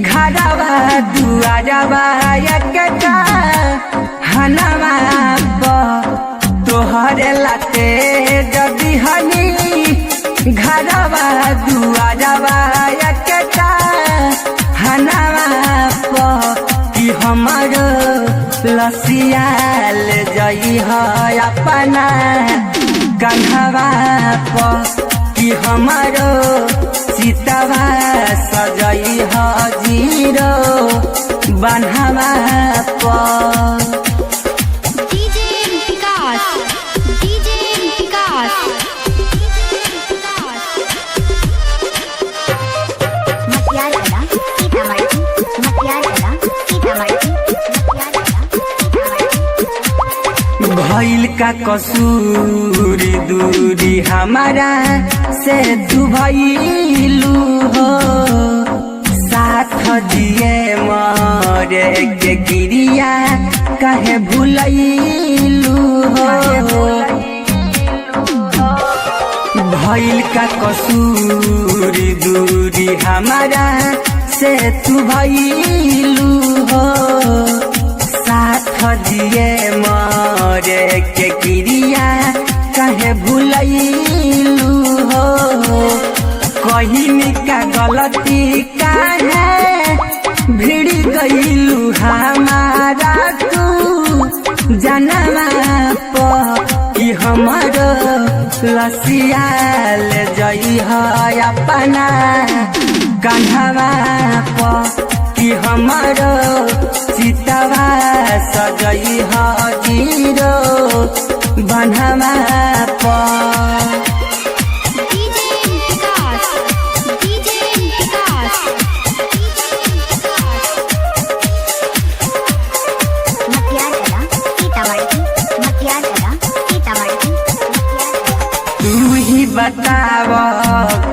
घरवा दुआरवा एकटा हनवा तोहरे लाते जदी हनी घरवा दुआरवा एकटा हनवा कि हमारो लसियाल जई है अपना कन्हवा कि हमारो सीतवा सजई है जीरो बन्हवा डीजे विकास मटियाला सीतामढ़ी भइल का कसूर दूरी हमारा से तू भइलू हो साथ दिए मरे के गिरिया कहे भूलैलू हो भइल का कसूर दूरी हमारा से तू भइलू हो साथ दिए मरे के क्रिया कहे भूलैलू हो कहीं का गलती काहे भिड़ गईलू हमारा तू जनवा कि हमारो लसियाल जई है अपना कन्हवा कि हमारो सीतवा सजई है जीरो बन्हवा डीजे विकास मटियाला सीतामढ़ी तू ही बताव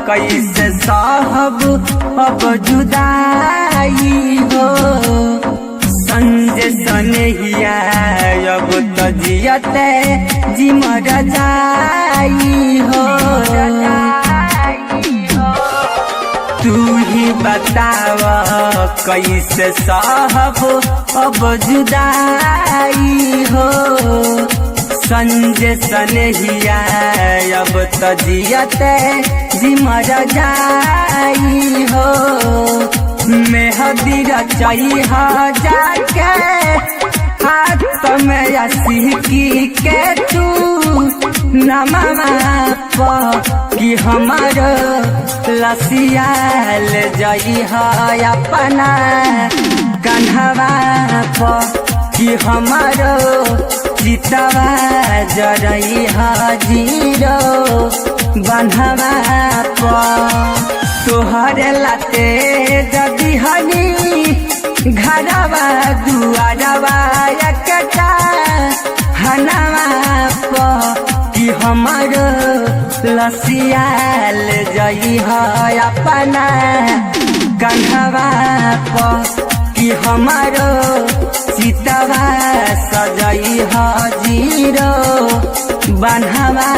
कैसे सहब अब जुदाई हो संजय सनहिया अब तो जियते जिमर जाई हो तू ही बताव कैसे सहब अब जुदाई हो संजय सनहिया अब तो जियते जिमर जाई हो मेहदी रचई हो जाके हाथ में असिकी के तू नमवा कि हमारो लसियाल जई है अपना कन्हवा कि हमारो सीतवा जरई है जीरो बन्हवा तोहरे लाते जदी हनी घरवा दुआरवा एकटा हनवा कि हमारो लसियाल जई है अपना कन्हवा कि हमारो सीतवा सजई है जीरो बन्हवा